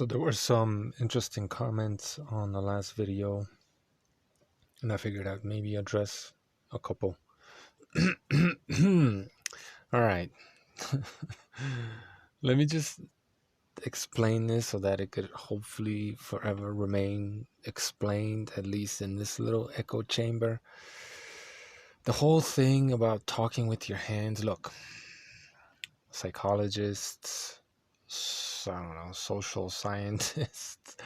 So there were some interesting comments on the last video, and I figured I'd maybe address a couple. All right. Let me just explain this so that it could hopefully forever remain explained, at least in this little echo chamber. The whole thing about talking with your hands, look, psychologists, I don't know, social scientists,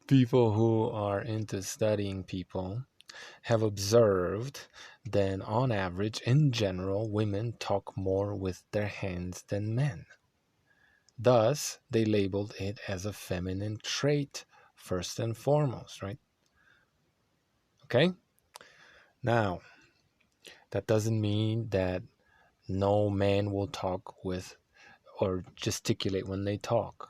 people who are into studying people have observed that on average, in general, women talk more with their hands than men. Thus, they labeled it as a feminine trait first and foremost, right? Okay? Now, that doesn't mean that no man will talk with or gesticulate when they talk.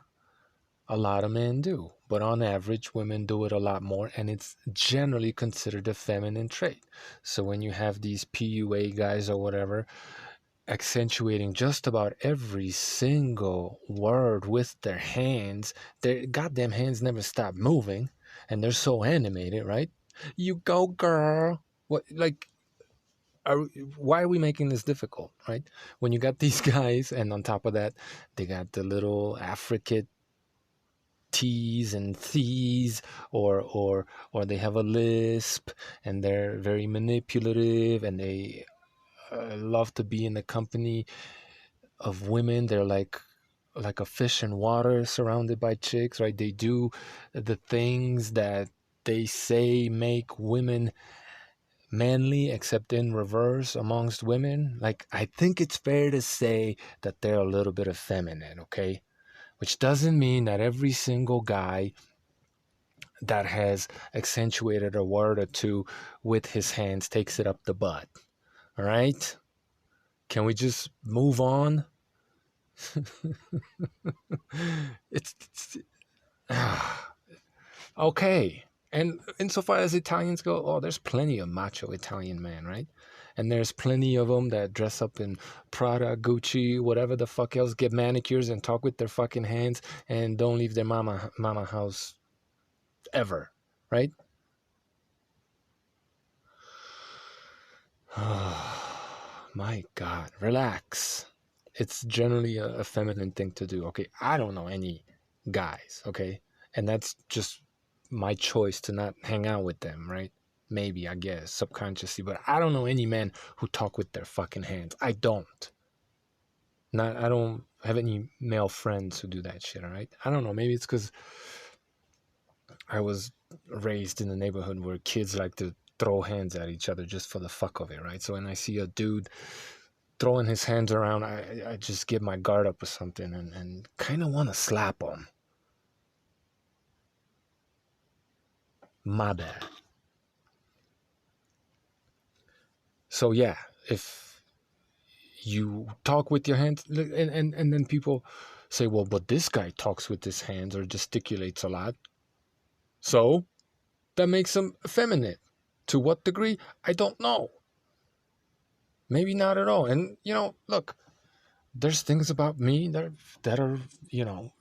A lot of men do, but on average, women do it a lot more, and it's generally considered a feminine trait. So when you have these PUA guys or whatever accentuating just about every single word with their hands, their goddamn hands never stop moving, and they're so animated, right? You go, girl. What, like, why are we making this difficult, right? When you got these guys, and on top of that, they got the little African T's and C's, or they have a lisp, and they're very manipulative, and they love to be in the company of women. They're like a fish in water surrounded by chicks, right? They do the things that they say make women manly, except in reverse amongst women. Like, I think it's fair to say that they're a little bit effeminate, okay? Which doesn't mean that every single guy that has accentuated a word or two with his hands takes it up the butt. All right? Can we just move on? it's okay. And insofar as Italians go, oh, there's plenty of macho Italian men, right? And there's plenty of them that dress up in Prada, Gucci, whatever the fuck else, get manicures and talk with their fucking hands and don't leave their mama house ever, right? My God, relax. It's generally a feminine thing to do. Okay, I don't know any guys, okay? And that's just my choice to not hang out with them, right? Maybe, I guess, subconsciously, but I don't know any men who talk with their fucking hands. I don't. I don't have any male friends who do that shit, all right? I don't know, maybe it's because I was raised in a neighborhood where kids like to throw hands at each other just for the fuck of it, right? So when I see a dude throwing his hands around, I just get my guard up or something and kind of want to slap him. My bad. So yeah, if you talk with your hands, and then people say, well, but this guy talks with his hands or gesticulates a lot, so that makes him effeminate. To what degree? I don't know. Maybe not at all. And look, there's things about me that are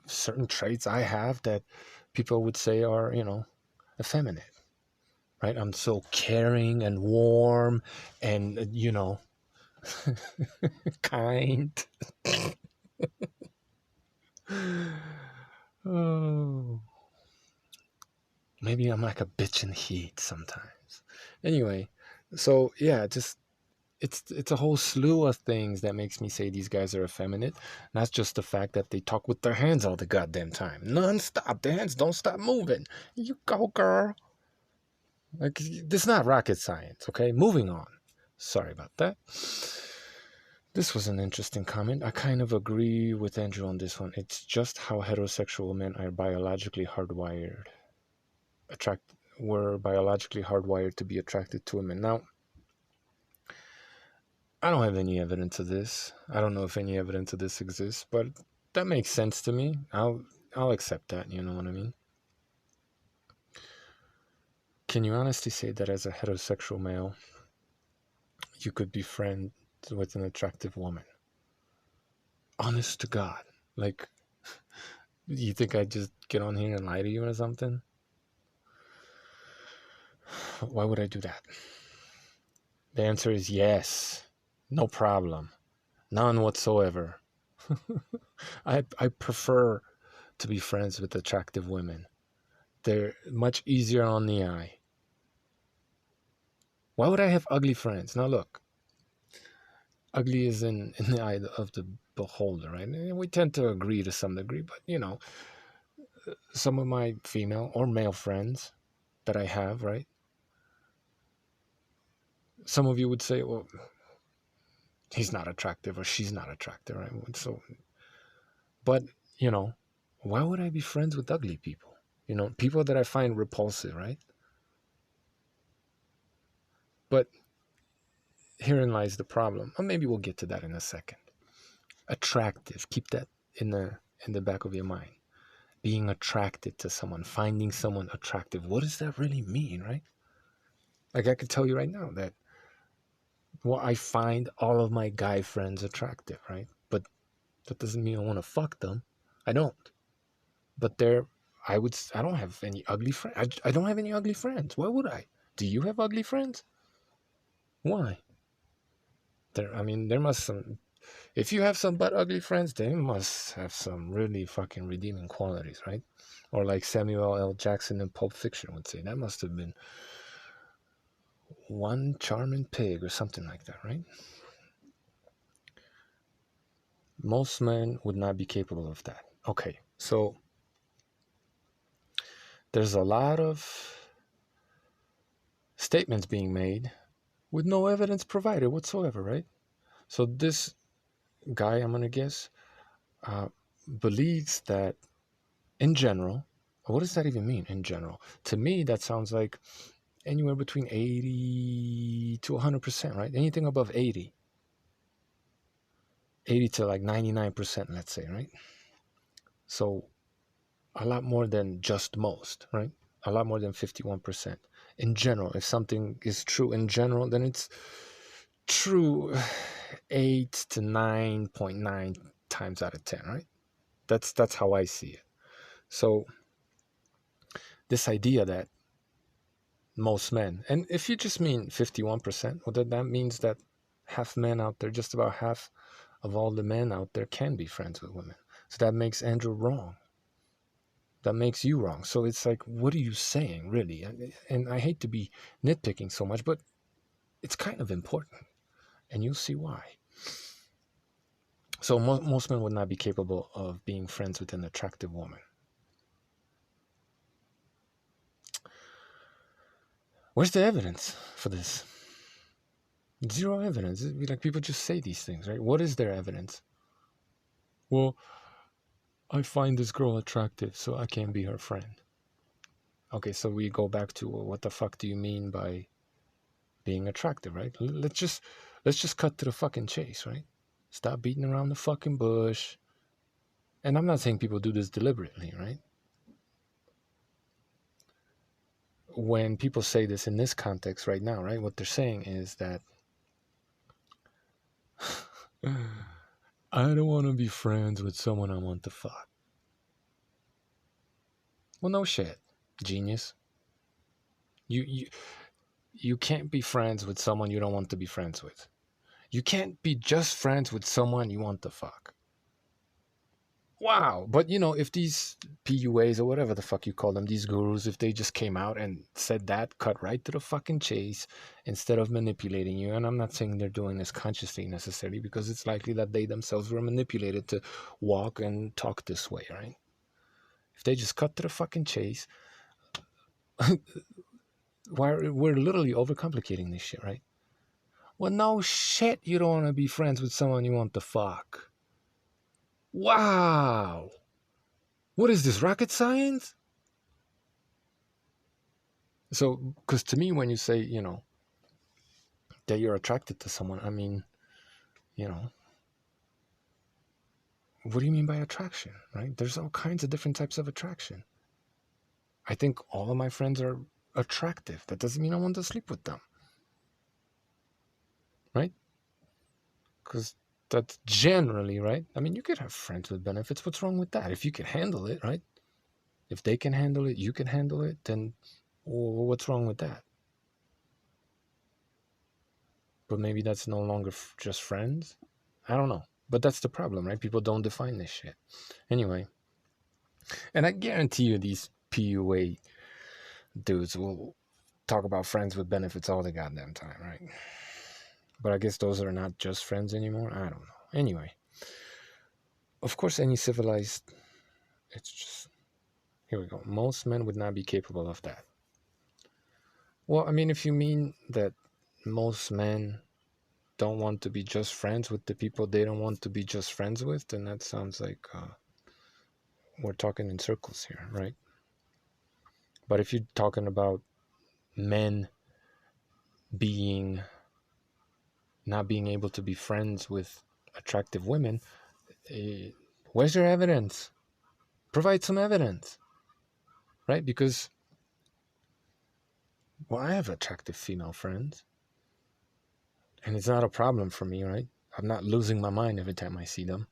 certain traits I have that people would say are effeminate, right? I'm so caring and warm and kind. Oh, maybe I'm like a bitch in heat sometimes. Anyway, so yeah, just it's a whole slew of things that makes me say these guys are effeminate. Not just the fact that they talk with their hands all the goddamn time, non-stop. Their hands don't stop moving. You go, girl. Like, this is not rocket science, okay? Moving on. Sorry about that. This was an interesting comment. I kind of agree with Andrew on this one. It's just how heterosexual men are biologically hardwired. We're biologically hardwired to be attracted to women. Now, I don't have any evidence of this. I don't know if any evidence of this exists, but that makes sense to me. I'll accept that, you know what I mean? Can you honestly say that as a heterosexual male, you could be friends with an attractive woman? Honest to God. Like, You think I'd just get on here and lie to you or something? Why would I do that? The answer is yes. No problem. None whatsoever. I prefer to be friends with attractive women. They're much easier on the eye. Why would I have ugly friends? Now look, ugly is in the eye of the beholder, right? And we tend to agree to some degree, but some of my female or male friends that I have, right? Some of you would say, well, he's not attractive or she's not attractive, right? So, but, you know, why would I be friends with ugly people? People that I find repulsive, right? But herein lies the problem. Or maybe we'll get to that in a second. Attractive. Keep that in the back of your mind. Being attracted to someone, finding someone attractive. What does that really mean, right? Like I could tell you right now that I find all of my guy friends attractive, right? But that doesn't mean I want to fuck them. I don't. But I don't have any ugly friends. I don't have any ugly friends. Why would I? Do you have ugly friends? Why? There must some. If you have some but ugly friends, they must have some really fucking redeeming qualities, right? Or like Samuel L. Jackson in Pulp Fiction would say, that must have been one charming pig or something like that, right? Most men would not be capable of that. Okay, so there's a lot of statements being made with no evidence provided whatsoever, right? So this guy, I'm going to guess, uh, believes that in general, what does that even mean in general? To me, that sounds like anywhere between 80 to 100%, right? Anything above 80 to like 99%, let's say, right? So a lot more than just most, right? A lot more than 51%. In general, if something is true in general, then it's true 8 to 9.9 times out of 10, right? That's how I see it. So this idea that most men, and if you just mean 51%, well, then that means that half men out there, just about half of all the men out there can be friends with women. So that makes Andrew wrong. That makes you wrong. So it's like, what are you saying, really? And I hate to be nitpicking so much, but it's kind of important, and you'll see why. So most men would not be capable of being friends with an attractive woman. Where's the evidence for this? Zero evidence. It'd be like people just say these things, right? What is their evidence? Well, I find this girl attractive, so I can't be her friend. Okay, so we go back to, well, what the fuck do you mean by being attractive, right? Let's just cut to the fucking chase, right? Stop beating around the fucking bush. And I'm not saying people do this deliberately, right? When people say this in this context right now, right, what they're saying is that I don't want to be friends with someone I want to fuck. Well, no shit, genius. You can't be friends with someone you don't want to be friends with. You can't be just friends with someone you want to fuck. Wow. But if these PUAs or whatever the fuck you call them, these gurus, if they just came out and said that, cut right to the fucking chase instead of manipulating you, and I'm not saying they're doing this consciously necessarily, because it's likely that they themselves were manipulated to walk and talk this way, right? If they just cut to the fucking chase, we're literally overcomplicating this shit, right? Well, no shit, you don't want to be friends with someone you want to fuck. Wow. What is this, rocket science? So, because to me, when you say, that you're attracted to someone, I mean, what do you mean by attraction, right? There's all kinds of different types of attraction. I think all of my friends are attractive. That doesn't mean I want to sleep with them, right? Because That's generally right. I mean, you could have friends with benefits. What's wrong with that? If you can handle it, right? If they can handle it, you can handle it, then what's wrong with that? But maybe that's no longer just friends. I don't know. But that's the problem, right? People don't define this shit. Anyway, and I guarantee you these PUA dudes will talk about friends with benefits all the goddamn time, right? But I guess those are not just friends anymore. I don't know. Anyway, of course, any civilized, it's just, here we go. Most men would not be capable of that. Well, I mean, if you mean that most men don't want to be just friends with the people they don't want to be just friends with, then that sounds like we're talking in circles here, right? But if you're talking about men being not being able to be friends with attractive women, where's your evidence? Provide some evidence, right? Because, well, I have attractive female friends, and it's not a problem for me, right? I'm not losing my mind every time I see them.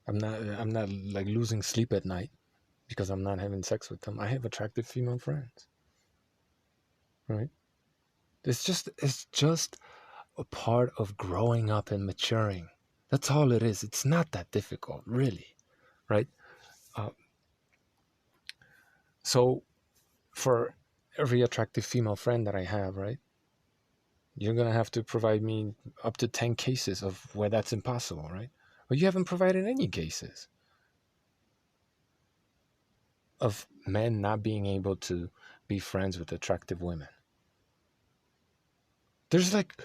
I'm not like losing sleep at night because I'm not having sex with them. I have attractive female friends, right? It's just a part of growing up and maturing. That's all it is. It's not that difficult, really, right? Uh, so for every attractive female friend that I have, right, you're gonna have to provide me up to 10 cases of where that's impossible, right? But you haven't provided any cases of men not being able to be friends with attractive women. There's like,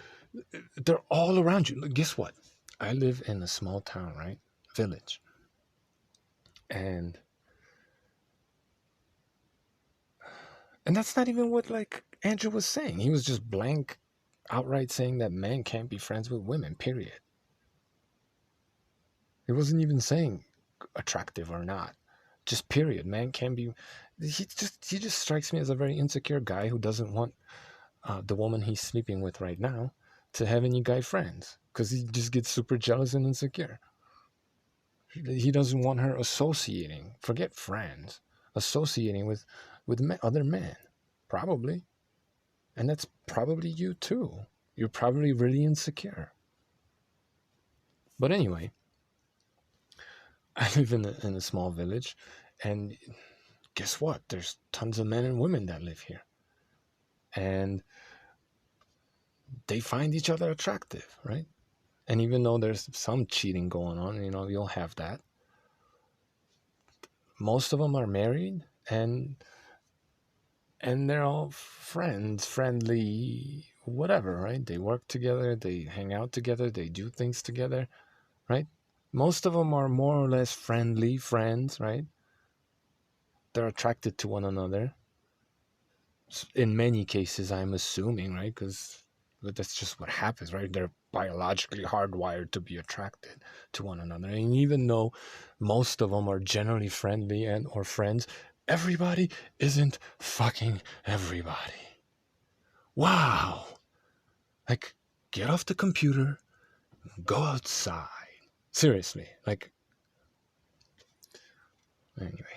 they're all around you. Guess what? I live in a small town, right? Village. And that's not even what like Andrew was saying. He was just blank outright saying that men can't be friends with women, period. He wasn't even saying attractive or not. Just period. Man can't be. He just strikes me as a very insecure guy who doesn't want the woman he's sleeping with right now to have any guy friends because he just gets super jealous and insecure. He doesn't want her associating. Forget friends. Associating with other men, probably, and that's probably you too. You're probably really insecure. But anyway, I live in a small village, and guess what? There's tons of men and women that live here. And they find each other attractive, right? And even though there's some cheating going on, you'll have that. Most of them are married, and they're all friends, friendly, whatever, right? They work together, they hang out together, they do things together, right? Most of them are more or less friendly friends, right? They're attracted to one another. In many cases, I'm assuming, right? Because that's just what happens, right? They're biologically hardwired to be attracted to one another. And even though most of them are generally friendly and or friends, everybody isn't fucking everybody. Wow. Like, get off the computer, go outside. Seriously, like, anyway.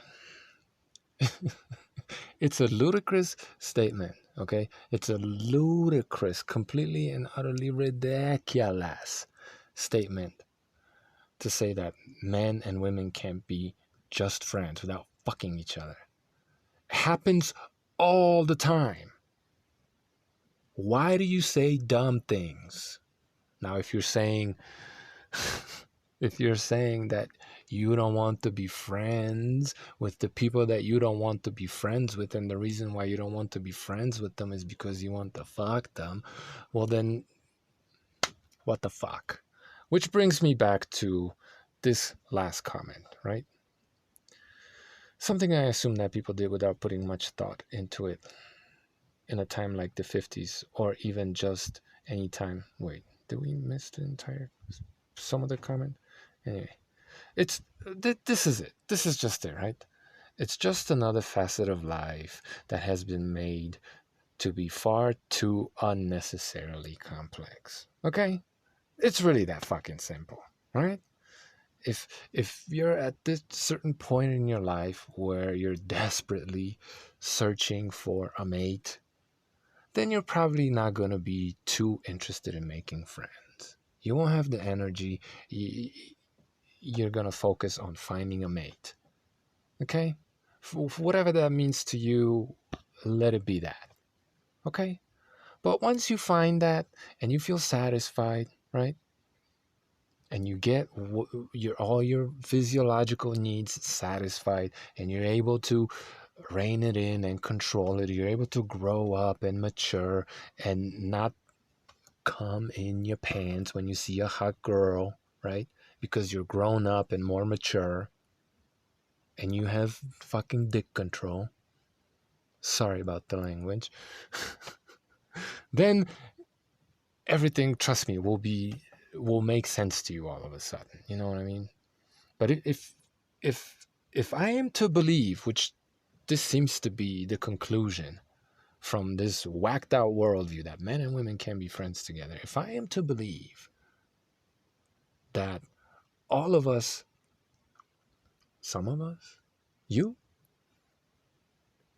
It's a ludicrous statement, okay? It's a ludicrous, completely and utterly ridiculous statement to say that men and women can't be just friends without fucking each other. It happens all the time. Why do you say dumb things? Now, if you're saying that you don't want to be friends with the people that you don't want to be friends with, and the reason why you don't want to be friends with them is because you want to fuck them, well then, what the fuck? Which brings me back to this last comment, right? Something I assume that people did without putting much thought into it in a time like the 50s, or even just any time. Wait, did we miss the entire some of the comment? Anyway, this is it. This is just it, right? It's just another facet of life that has been made to be far too unnecessarily complex. Okay? It's really that fucking simple, right? If you're at this certain point in your life where you're desperately searching for a mate, then you're probably not going to be too interested in making friends. You won't have the energy. You're going to focus on finding a mate. Okay? For whatever that means to you, let it be that. Okay? But once you find that and you feel satisfied, right? And you get your all your physiological needs satisfied, and you're able to rein it in and control it. You're able to grow up and mature and not come in your pants when you see a hot girl, right? Because you're grown up and more mature and you have fucking dick control. Sorry about the language. Then everything, trust me, will make sense to you all of a sudden. You know what I mean? But if I am to believe, which this seems to be the conclusion from this whacked out worldview that men and women can be friends together, if I am to believe that all of us, some of us, you,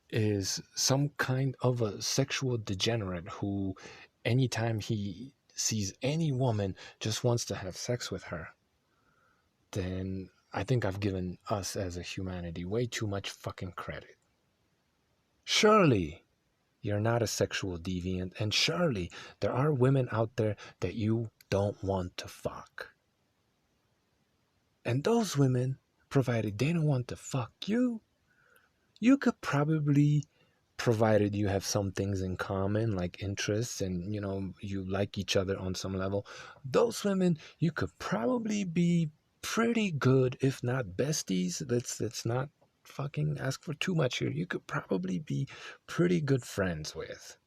is some kind of a sexual degenerate who, anytime he sees any woman, just wants to have sex with her, then I think I've given us as a humanity way too much fucking credit. Surely you're not a sexual deviant, and surely there are women out there that you don't want to fuck. And those women, provided they don't want to fuck you could probably, provided you have some things in common like interests and you like each other on some level, those women you could probably be pretty good, if not besties. Let's not fucking ask for too much here. You could probably be pretty good friends with.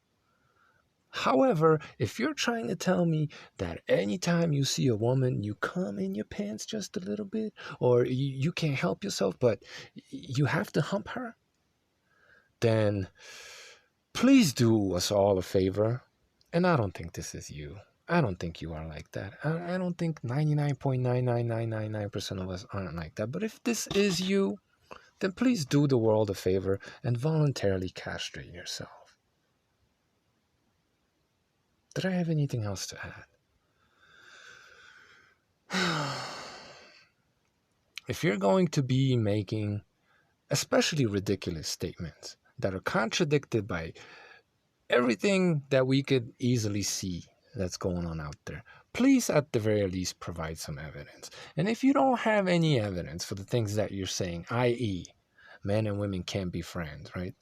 However, if you're trying to tell me that anytime you see a woman, you come in your pants just a little bit, or you can't help yourself, but you have to hump her, then please do us all a favor. And I don't think this is you. I don't think you are like that. I don't think 99.99999% of us aren't like that. But if this is you, then please do the world a favor and voluntarily castrate yourself. Did I have anything else to add? If you're going to be making especially ridiculous statements that are contradicted by everything that we could easily see that's going on out there, please at the very least provide some evidence. And if you don't have any evidence for the things that you're saying, i.e., men and women can't be friends, right?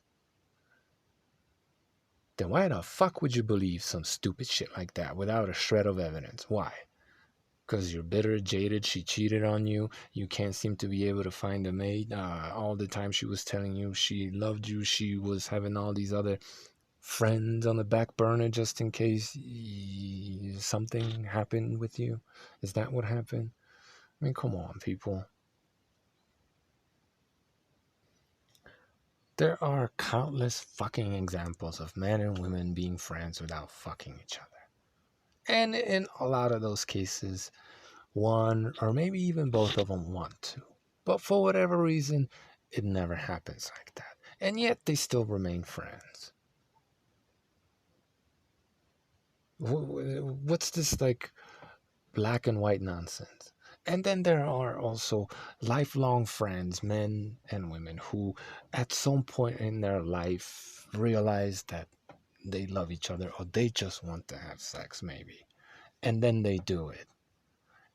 Then why the fuck would you believe some stupid shit like that without a shred of evidence? Why? Because you're bitter, jaded, she cheated on you, you can't seem to be able to find a mate. All the time she was telling you she loved you, she was having all these other friends on the back burner just in case something happened with you. Is that what happened? I mean, come on, people. There are countless fucking examples of men and women being friends without fucking each other. And in a lot of those cases, one or maybe even both of them want to. But for whatever reason, it never happens like that. And yet they still remain friends. What's this like black and white nonsense? And then there are also lifelong friends, men and women, who at some point in their life realize that they love each other or they just want to have sex, maybe. And then they do it.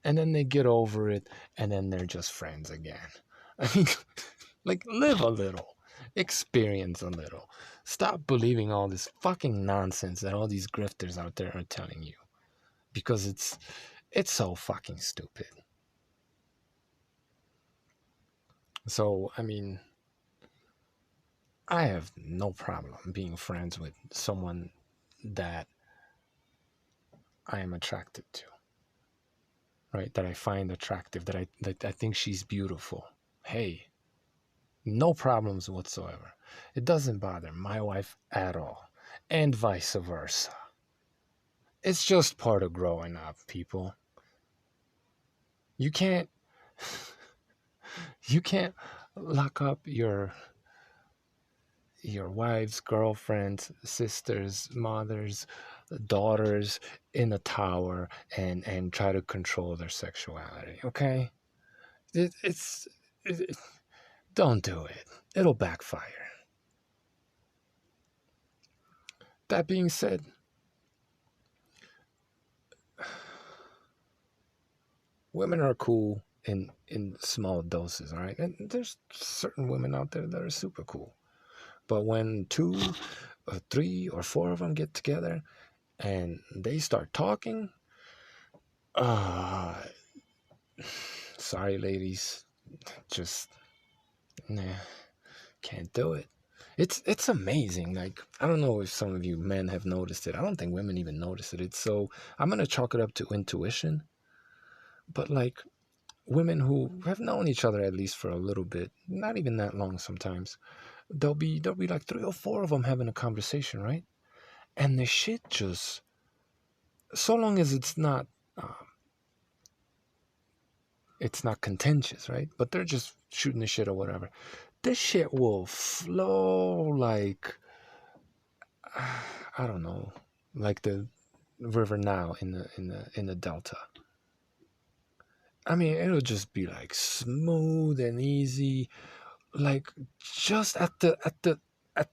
And then they get over it, and then they're just friends again. I mean, like, live a little, experience a little. Stop believing all this fucking nonsense that all these grifters out there are telling you, because it's so fucking stupid. So, I mean, I have no problem being friends with someone that I am attracted to, right? That I find attractive, that I think she's beautiful. Hey, no problems whatsoever. It doesn't bother my wife at all, and vice versa. It's just part of growing up, people. You can't you can't lock up your wives, girlfriends, sisters, mothers, daughters in a tower and try to control their sexuality. Okay, it's it, don't do it. It'll backfire. That being said, women are cool in small doses. All right, and there's certain women out there that are super cool. But when two or three or four of them get together and they start talking, uh, sorry, ladies, just nah, can't do it. It's amazing. Like, I don't know if some of you men have noticed it. I don't think women even notice it. It's so I'm gonna chalk it up to intuition. But like women who have known each other at least for a little bit, not even that long sometimes, there'll be like three or four of them having a conversation, right? And the shit just, so long as it's not contentious, right? But they're just shooting the shit or whatever. This shit will flow like I don't know, like the river Nile in the delta. I mean, it'll just be like smooth and easy, like just at the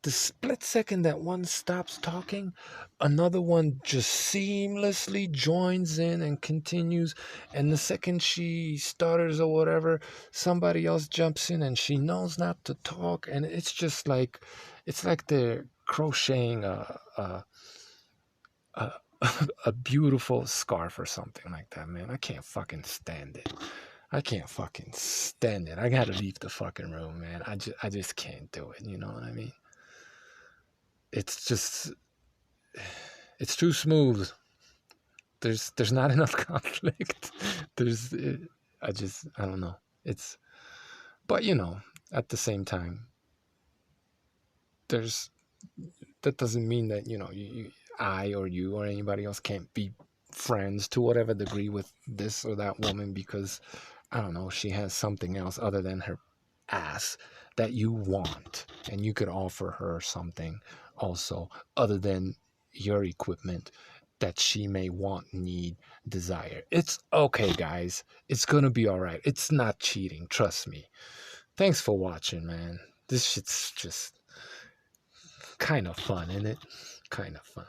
split second that one stops talking, another one just seamlessly joins in and continues. And the second she stutters or whatever, somebody else jumps in and she knows not to talk. And it's like they're crocheting a, a beautiful scarf or something like that, man. I can't fucking stand it. I can't fucking stand it. I gotta leave the fucking room, man. I just can't do it. You know what I mean? It's just, it's too smooth. There's not enough conflict. There's, I don't know. It's, but at the same time, there's that doesn't mean that I or you or anybody else can't be friends to whatever degree with this or that woman because I don't know, she has something else other than her ass that you want, and you could offer her something also other than your equipment that she may want, need, desire. It's okay, guys. It's gonna be all right. It's not cheating, trust me. Thanks for watching, man. This shit's just kind of fun, isn't it? Kind of fun.